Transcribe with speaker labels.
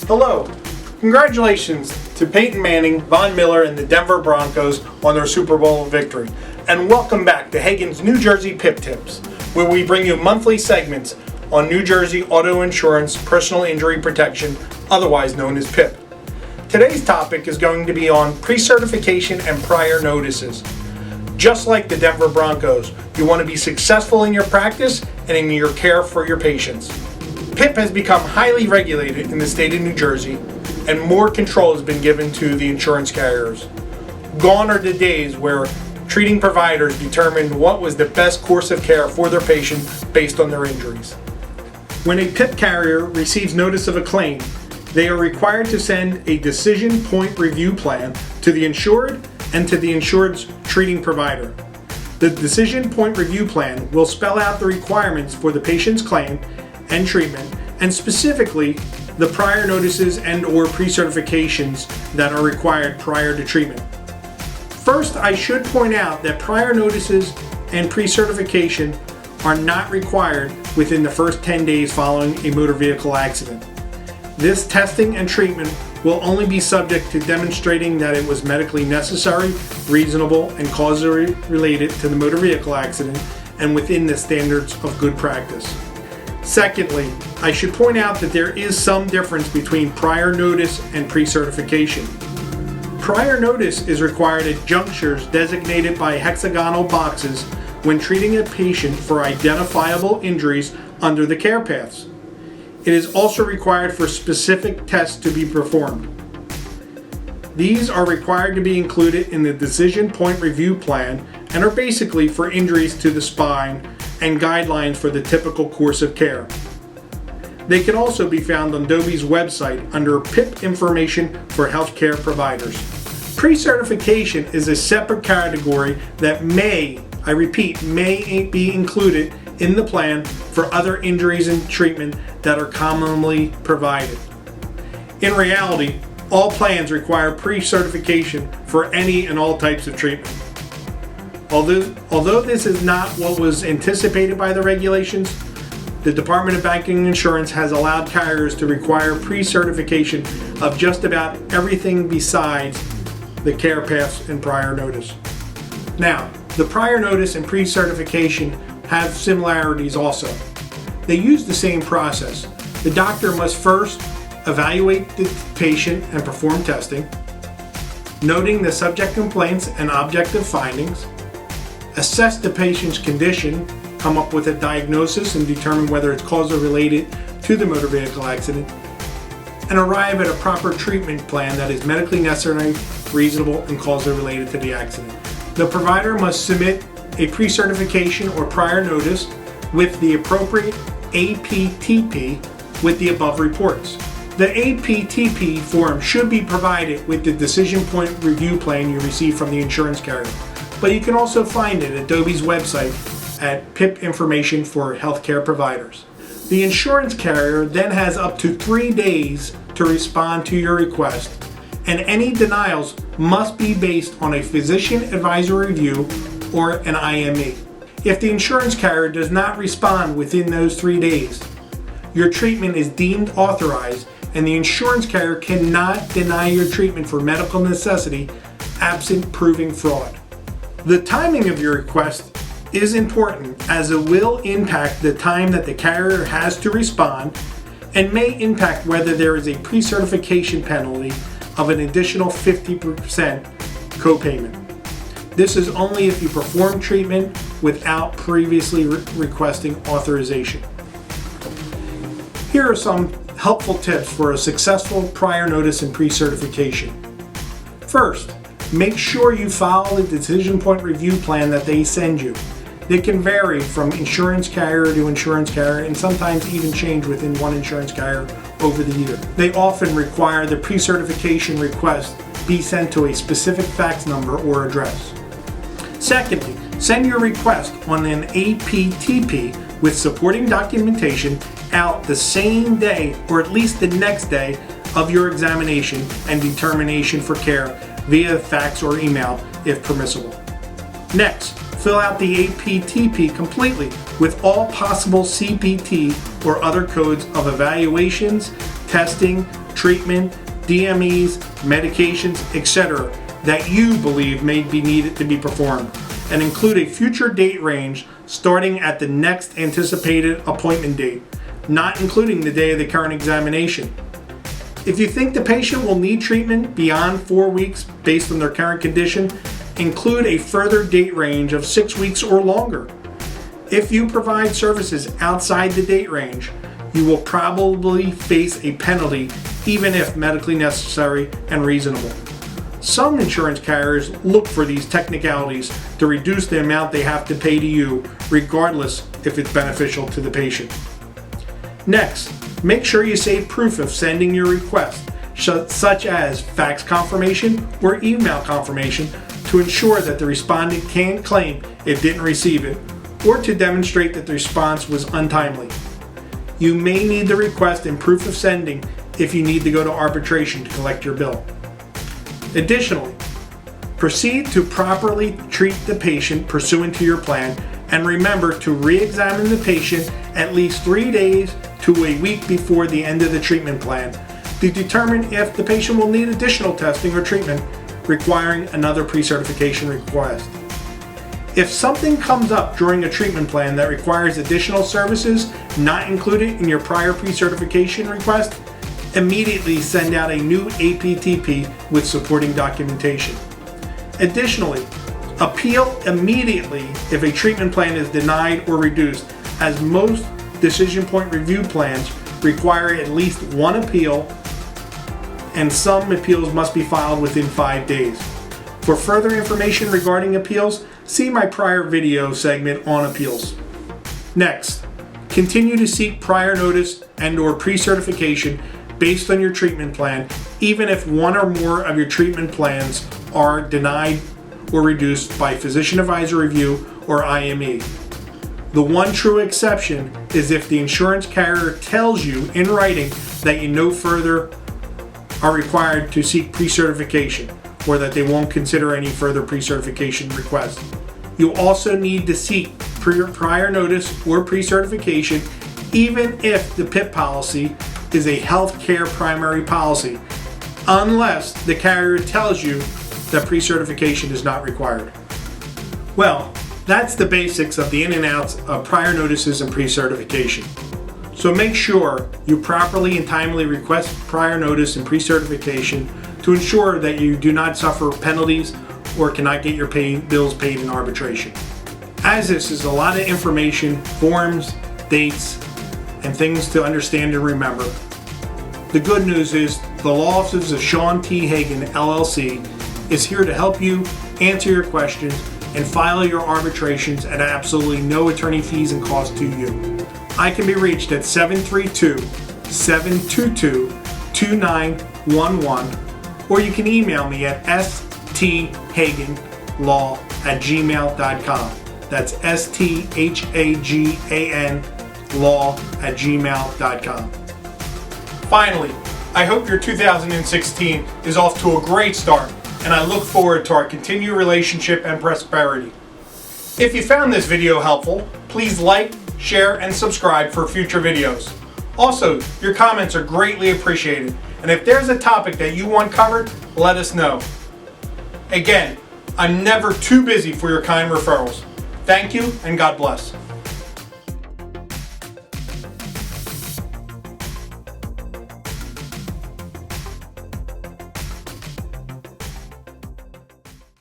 Speaker 1: Hello. Congratulations to Peyton Manning, Von Miller, and the Denver Broncos on their Super Bowl victory. And welcome back to Hagan's New Jersey PIP Tips, where we bring you monthly segments on New Jersey auto insurance personal injury protection, otherwise known as PIP. Today's topic is going to be on pre-certification and prior notices. Just like the Denver Broncos, you want to be successful in your practice and in your care for your patients. PIP has become highly regulated in the state of New Jersey, and more control has been given to the insurance carriers. Gone are the days where treating providers determined what was the best course of care for their patient based on their injuries. When a PIP carrier receives notice of a claim, they are required to send a decision point review plan to the insured and to the insured's treating provider. The decision point review plan will spell out the requirements for the patient's claim and treatment, and specifically the prior notices and or pre-certifications that are required prior to treatment. First, I should point out that prior notices and pre-certification are not required within the first 10 days following a motor vehicle accident. This testing and treatment will only be subject to demonstrating that it was medically necessary, reasonable, and causally related to the motor vehicle accident and within the standards of good practice. Secondly, I should point out that there is some difference between prior notice and pre-certification. Prior notice is required at junctures designated by hexagonal boxes when treating a patient for identifiable injuries under the care paths. It is also required for specific tests to be performed. These are required to be included in the decision point review plan and are basically for injuries to the spine and guidelines for the typical course of care. They can also be found on Dobie's website under PIP information for healthcare providers. Pre-certification is a separate category that may be included in the plan for other injuries and treatment that are commonly provided. In reality, all plans require pre-certification for any and all types of treatment. Although this is not what was anticipated by the regulations, the Department of Banking and Insurance has allowed carriers to require pre-certification of just about everything besides the care paths and prior notice. Now, the prior notice and pre-certification have similarities also. They use the same process. The doctor must first evaluate the patient and perform testing, noting the subject complaints and objective findings, assess the patient's condition, come up with a diagnosis and determine whether it's causally related to the motor vehicle accident, and arrive at a proper treatment plan that is medically necessary, reasonable, and causally related to the accident. The provider must submit a pre-certification or prior notice with the appropriate APTP with the above reports. The APTP form should be provided with the decision point review plan you receive from the insurance carrier, but you can also find it at Dobie's website at PIP information for healthcare providers. The insurance carrier then has up to 3 days to respond to your request, and any denials must be based on a physician advisory review or an IME. If the insurance carrier does not respond within those 3 days, your treatment is deemed authorized and the insurance carrier cannot deny your treatment for medical necessity absent proving fraud. The timing of your request is important as it will impact the time that the carrier has to respond and may impact whether there is a pre-certification penalty of an additional 50% copayment. This is only if you perform treatment without previously requesting authorization. Here are some helpful tips for a successful prior notice and pre-certification. First, make sure you follow the decision point review plan that they send you. They can vary from insurance carrier to insurance carrier and sometimes even change within one insurance carrier over the year. They often require the pre-certification request be sent to a specific fax number or address. Secondly, send your request on an APTP with supporting documentation out the same day or at least the next day of your examination and determination for care via fax or email if permissible. Next, fill out the APTP completely with all possible CPT or other codes of evaluations, testing, treatment, DMEs, medications, etc. that you believe may be needed to be performed, and include a future date range starting at the next anticipated appointment date, not including the day of the current examination. If you think the patient will need treatment beyond 4 weeks based on their current condition, include a further date range of 6 weeks or longer. If you provide services outside the date range, you will probably face a penalty even if medically necessary and reasonable. Some insurance carriers look for these technicalities to reduce the amount they have to pay to you, regardless if it's beneficial to the patient. Next, make sure you save proof of sending your request, such as fax confirmation or email confirmation, to ensure that the respondent can't claim it didn't receive it, or to demonstrate that the response was untimely. You may need the request and proof of sending if you need to go to arbitration to collect your bill. Additionally, proceed to properly treat the patient pursuant to your plan, and remember to re-examine the patient at least 3 days to a week before the end of the treatment plan to determine if the patient will need additional testing or treatment requiring another pre-certification request. If something comes up during a treatment plan that requires additional services not included in your prior pre-certification request, immediately send out a new APTP with supporting documentation. Additionally, appeal immediately if a treatment plan is denied or reduced, as most decision point review plans require at least one appeal, and some appeals must be filed within 5 days. For further information regarding appeals, see my prior video segment on appeals. Next, continue to seek prior notice and/or pre-certification based on your treatment plan, even if one or more of your treatment plans are denied or reduced by physician advisor review or IME. The one true exception is if the insurance carrier tells you in writing that you no further are required to seek pre-certification, or that they won't consider any further pre-certification requests. You also need to seek prior notice or pre-certification even if the PIP policy is a healthcare primary policy, unless the carrier tells you that pre-certification is not required. Well, that's the basics of the in and outs of prior notices and pre-certification. So make sure you properly and timely request prior notice and pre-certification to ensure that you do not suffer penalties or cannot get your bills paid in arbitration. As this is a lot of information, forms, dates, and things to understand and remember, the good news is the law offices of Sean T. Hagan, LLC, is here to help you answer your questions and file your arbitrations at absolutely no attorney fees and cost to you. I can be reached at 732-722-2911, or you can email me at sthaganlaw@gmail.com. That's sthagan law@gmail.com. Finally, I hope your 2016 is off to a great start, and I look forward to our continued relationship and prosperity. If you found this video helpful, please like, share, and subscribe for future videos. Also, your comments are greatly appreciated, and if there's a topic that you want covered, let us know. Again, I'm never too busy for your kind referrals. Thank you, and God bless.